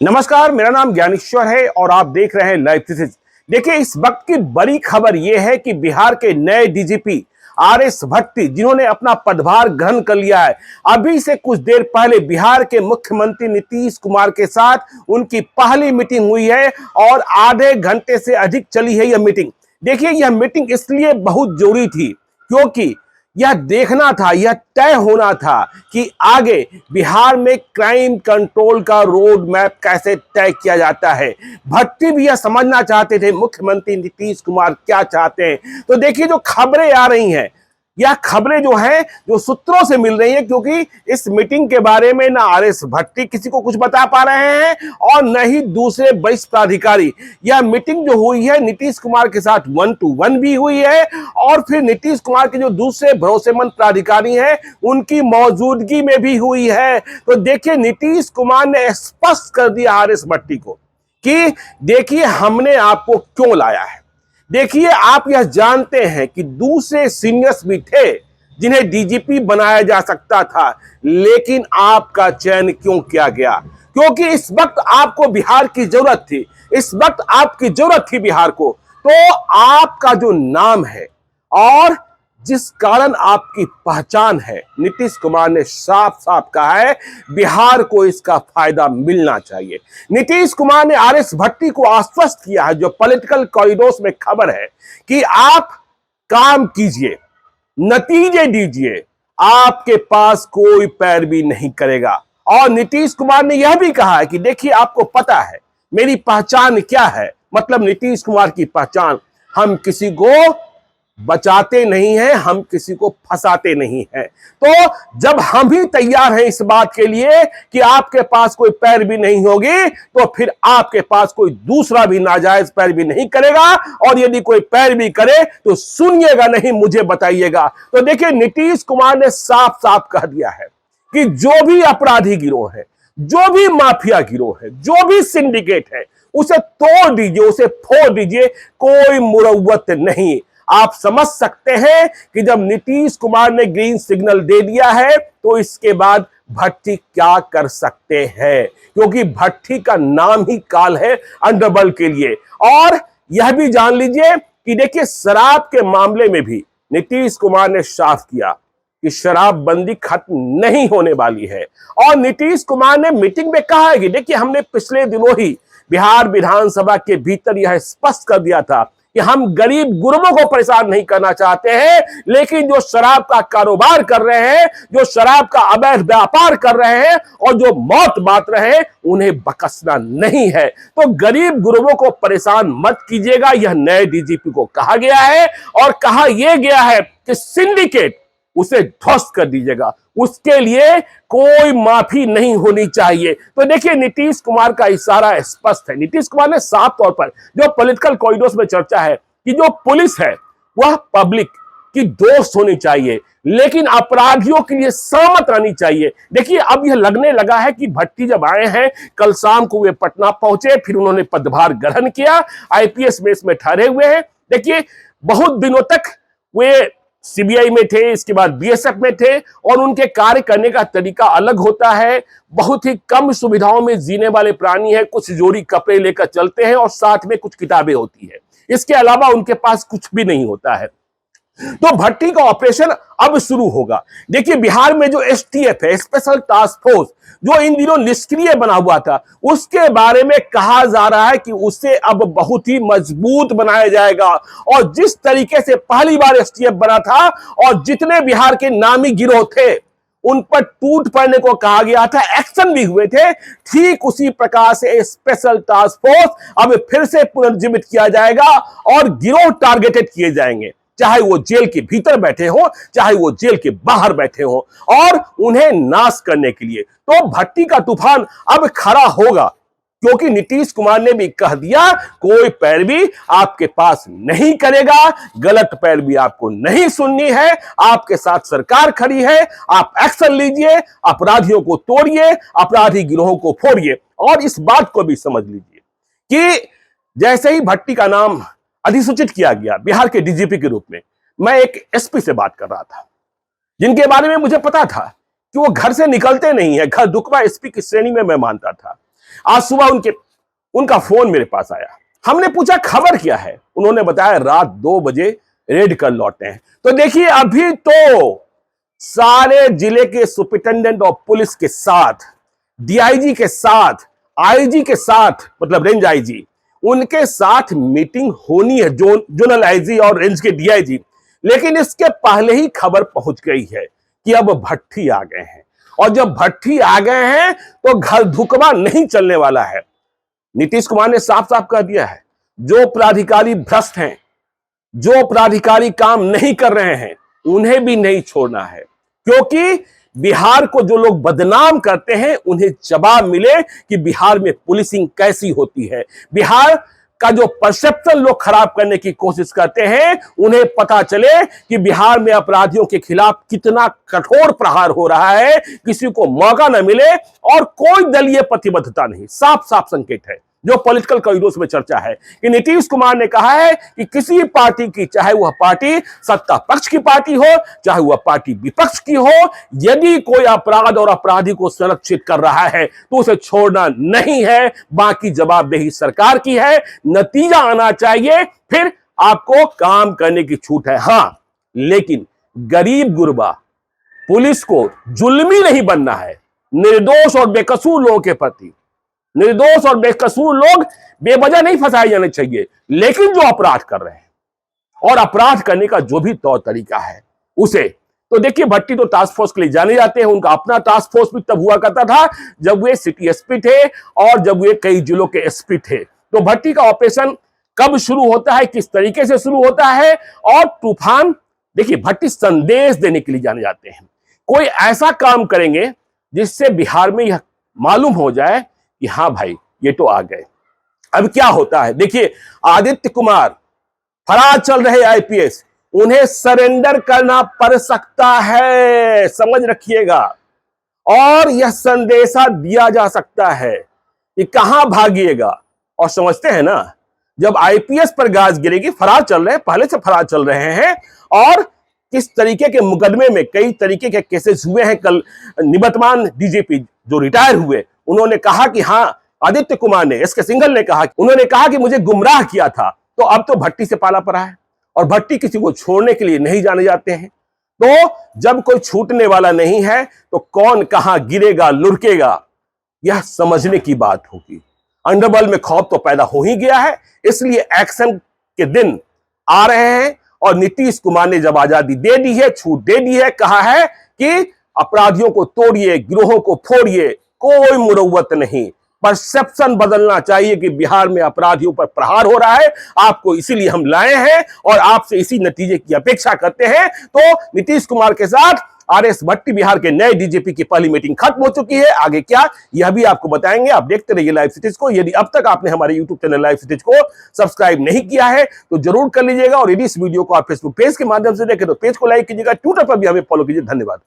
नमस्कार, मेरा नाम ज्ञानेश्वर है और आप देख रहे हैं लाइव थीसिस। देखिए, इस वक्त की बड़ी खबर यह है कि बिहार के नए डीजीपी आरएस भट्टी, जिन्होंने अपना पदभार ग्रहण कर लिया है, अभी से कुछ देर पहले बिहार के मुख्यमंत्री नीतीश कुमार के साथ उनकी पहली मीटिंग हुई है और आधे घंटे से अधिक चली है यह मीटिंग। देखिए, यह मीटिंग इसलिए बहुत जरूरी थी क्योंकि यह देखना था, यह तय होना था कि आगे बिहार में क्राइम कंट्रोल का रोड मैप कैसे तय किया जाता है। भट्टी भी यह समझना चाहते थे मुख्यमंत्री नीतीश कुमार क्या चाहते हैं। तो देखिए, जो खबरें आ रही हैं, यह खबरें जो हैं जो सूत्रों से मिल रही हैं, क्योंकि इस मीटिंग के बारे में ना आरएस भट्टी किसी को कुछ बता पा रहे हैं और न ही दूसरे वरिष्ठ पदाधिकारी। यह मीटिंग जो हुई है नीतीश कुमार के साथ 1-to-1 भी हुई है और फिर नीतीश कुमार के जो दूसरे भरोसेमंद पदाधिकारी हैं उनकी मौजूदगी में भी हुई है। तो देखिए, नीतीश कुमार ने स्पष्ट कर दिया आरएस भट्टी को कि देखिए, हमने आपको क्यों लाया है। देखिए, आप यह जानते हैं कि दूसरे सीनियर्स भी थे जिन्हें डीजीपी बनाया जा सकता था, लेकिन आपका चयन क्यों किया गया? क्योंकि इस वक्त आपको बिहार की जरूरत थी, इस वक्त आपकी जरूरत थी बिहार को। तो आपका जो नाम है और जिस कारण आपकी पहचान है, नीतीश कुमार ने साफ साफ कहा है बिहार को इसका फायदा मिलना चाहिए। नीतीश कुमार ने आरएस भट्टी को आश्वस्त किया है, जो पॉलिटिकल कॉरिडोर्स में खबर है, कि आप काम कीजिए, नतीजे दीजिए, आपके पास कोई पैरवी नहीं करेगा। और नीतीश कुमार ने यह भी कहा है कि देखिए, आपको पता है मेरी पहचान क्या है, मतलब नीतीश कुमार की पहचान, हम किसी को बचाते नहीं हैं, हम किसी को फंसाते नहीं हैं। तो जब हम ही तैयार हैं इस बात के लिए कि आपके पास कोई पैरवी नहीं होगी, तो फिर आपके पास कोई दूसरा भी नाजायज पैरवी नहीं करेगा, और यदि कोई पैरवी करे तो सुनिएगा नहीं, मुझे बताइएगा। तो देखिए, नीतीश कुमार ने साफ साफ कह दिया है कि जो भी अपराधी गिरोह है, जो भी माफिया गिरोह है, जो भी सिंडिकेट है, उसे तोड़ दीजिए, उसे फोड़ दीजिए, कोई मुरव्वत नहीं। आप समझ सकते हैं कि जब नीतीश कुमार ने ग्रीन सिग्नल दे दिया है तो इसके बाद भट्टी क्या कर सकते हैं, क्योंकि भट्टी का नाम ही काल है अंडरवर्ल्ड के लिए। और यह भी जान लीजिए कि देखिए, शराब के मामले में भी नीतीश कुमार ने साफ किया कि शराबबंदी खत्म नहीं होने वाली है। और नीतीश कुमार ने मीटिंग में कहा है कि देखिए, हमने पिछले दिनों ही बिहार विधानसभा के भीतर यह स्पष्ट कर दिया था कि हम गरीब गुरबों को परेशान नहीं करना चाहते हैं, लेकिन जो शराब का कारोबार कर रहे हैं, जो शराब का अवैध व्यापार कर रहे हैं और जो मौत बांट रहे हैं, उन्हें बख्शना नहीं है। तो गरीब गुरबों को परेशान मत कीजिएगा, यह नए डीजीपी को कहा गया है। और कहा यह गया है कि सिंडिकेट, उसे ध्वस्त कर दीजिएगा, उसके लिए कोई माफी नहीं होनी चाहिए। तो देखिए, नीतीश कुमार का इशारा स्पष्ट है। नीतीश कुमार ने साफ तौर पर, जो पॉलिटिकल कॉरिडोर्स में चर्चा है कि जो पुलिस है वह पब्लिक की दोस्त होनी चाहिए, लेकिन अपराधियों के लिए सहमत रहनी चाहिए। देखिए, अब यह लगने लगा है कि भट्टी जब आए हैं, कल शाम को वे पटना पहुंचे, फिर उन्होंने पदभार ग्रहण किया, आईपीएस में इसमें ठहरे हुए हैं। देखिए, बहुत दिनों तक वे सीबीआई में थे, इसके बाद बीएसएफ में थे, और उनके कार्य करने का तरीका अलग होता है। बहुत ही कम सुविधाओं में जीने वाले प्राणी है, कुछ जोड़ी कपड़े लेकर चलते हैं और साथ में कुछ किताबें होती है, इसके अलावा उनके पास कुछ भी नहीं होता है। तो भट्टी का ऑपरेशन अब शुरू होगा। देखिए, बिहार में जो एसटीएफ है, स्पेशल टास्क फोर्स, जो इन दिनों निष्क्रिय बना हुआ था, उसके बारे में कहा जा रहा है कि उसे अब बहुत ही मजबूत बनाया जाएगा। और जिस तरीके से पहली बार एसटीएफ बना था और जितने बिहार के नामी गिरोह थे उन पर टूट पड़ने को कहा गया था, एक्शन भी हुए थे, ठीक उसी प्रकार से स्पेशल टास्क फोर्स अब फिर से पुनर्जीवित किया जाएगा और गिरोह टारगेटेड किए जाएंगे, चाहे वो जेल के भीतर बैठे हो, चाहे वो जेल के बाहर बैठे हो, और उन्हें नाश करने के लिए। तो भट्टी का तूफान अब खड़ा होगा, क्योंकि नीतीश कुमार ने भी कह दिया कोई पैरवी आपके पास नहीं करेगा, गलत पैरवी आपको नहीं सुननी है, आपके साथ सरकार खड़ी है, आप एक्शन लीजिए, अपराधियों को तोड़िए, अपराधी गिरोहों को फोड़िए। और इस बात को भी समझ लीजिए कि जैसे ही भट्टी का नाम अधिसूचित किया गया बिहार के डीजीपी के रूप में, मैं एक एसपी से बात कर रहा था, जिनके बारे में मुझे पता था कि वो घर से निकलते नहीं है, घर दुकवा एसपी की श्रेणी में मैं मानता था। आज सुबह उनका फोन मेरे पास आया। हमने पूछा खबर क्या है, उन्होंने बताया रात 2 बजे रेड कर लौटे हैं। तो देखिए अभी तो सारे जिले के सुपरिटेंडेंट ऑफ पुलिस के साथ, डीआईजी के साथ, आईजी के साथ, मतलब रेंज आईजी, उनके साथ मीटिंग होनी है, जोनल आईजी और रेंज के डीआईजी। लेकिन इसके पहले ही खबर पहुंच गई है कि अब भट्टी आ गए हैं, और जब भट्टी आ गए हैं तो घर धुकवा नहीं चलने वाला है। नीतीश कुमार ने साफ साफ कह दिया है, जो प्राधिकारी भ्रष्ट हैं, जो प्राधिकारी काम नहीं कर रहे हैं, उन्हें भी नहीं छोड़ना है। क्योंकि बिहार को जो लोग बदनाम करते हैं उन्हें जवाब मिले कि बिहार में पुलिसिंग कैसी होती है। बिहार का जो परसेप्शन लोग खराब करने की कोशिश करते हैं, उन्हें पता चले कि बिहार में अपराधियों के खिलाफ कितना कठोर प्रहार हो रहा है, किसी को मौका न मिले और कोई दलीय प्रतिबद्धता नहीं। साफ साफ संकेत है जो पॉलिटिकल कॉरिडोर्स में चर्चा है कि नीतीश कुमार ने कहा है कि किसी पार्टी की, चाहे वह पार्टी सत्ता पक्ष की पार्टी हो, चाहे वह पार्टी विपक्ष की हो, यदि कोई अपराध और अपराधी को संरक्षित कर रहा है तो उसे छोड़ना नहीं है। बाकी जवाबदेही सरकार की है, नतीजा आना चाहिए, फिर आपको काम करने की छूट है। हां, लेकिन गरीब गुरबा पुलिस को जुल्मी नहीं बनना है। निर्दोष और बेकसूर लोगों के प्रति, निर्दोष और बेकसूर लोग बेवजह नहीं फंसाए जाने चाहिए। लेकिन जो अपराध कर रहे हैं और अपराध करने का जो भी तौर तरीका है उसे, तो देखिए भट्टी तो टास्क फोर्स के लिए जाने जाते हैं। उनका अपना टास्क फोर्स भी तब हुआ करता था जब वे सिटी एसपी थे और जब वे कई जिलों के एसपी थे। तो भट्टी का ऑपरेशन कब शुरू होता है, किस तरीके से शुरू होता है, और तूफान, देखिए भट्टी संदेश देने के लिए जाने जाते हैं। कोई ऐसा काम करेंगे जिससे बिहार में यह मालूम हो जाए कि हां भाई ये तो आ गए। अब क्या होता है, देखिए आदित्य कुमार फरार चल रहे आईपीएस, उन्हें सरेंडर करना पड़ सकता है, समझ रखिएगा। और यह संदेशा दिया जा सकता है कि कहां भागिएगा। और समझते हैं ना, जब आईपीएस पर गाज गिरेगी, फरार चल रहे हैं, पहले से फरार चल रहे हैं, और किस तरीके के मुकदमे में कई तरीके के केसेस हुए हैं। कल निवर्तमान डीजीपी जो रिटायर हुए, उन्होंने कहा कि हां, आदित्य कुमार ने, एसके सिंघल ने कहा, उन्होंने कहा कि मुझे गुमराह किया था। तो अब तो भट्टी से पाला पड़ा है, और भट्टी किसी को छोड़ने के लिए नहीं जाने जाते हैं। तो जब कोई छूटने वाला नहीं है तो कौन कहां गिरेगा, लुढ़केगा, यह समझने की बात होगी। अंडरवर्ल्ड में खौफ तो पैदा हो ही गया है, इसलिए एक्शन के दिन आ रहे हैं। और नीतीश कुमार ने जब आजादी दे दी है, छूट दे दी है, कहा है कि अपराधियों को तोड़िए, गिरोहों को फोड़िए, कोई मुरव्वत नहीं। परसेप्शन बदलना चाहिए कि बिहार में अपराधियों पर प्रहार हो रहा है, आपको इसीलिए हम लाए हैं और आपसे इसी नतीजे की अपेक्षा करते हैं। तो नीतीश कुमार के साथ आरएस भट्टी बिहार के नए डीजीपी की पहली मीटिंग खत्म हो चुकी है। आगे क्या, यह भी आपको बताएंगे। आप देखते रहिए लाइव सिटीज को। यदि अब तक आपने हमारे यूट्यूब चैनल लाइव सिटीज को सब्सक्राइब नहीं किया है तो जरूर कर लीजिएगा। और यदि इस वीडियो को आप फेसबुक पेज के माध्यम से देखें तो पेज को लाइक कीजिएगा, ट्विटर पर भी हमें फॉलो कीजिए। धन्यवाद।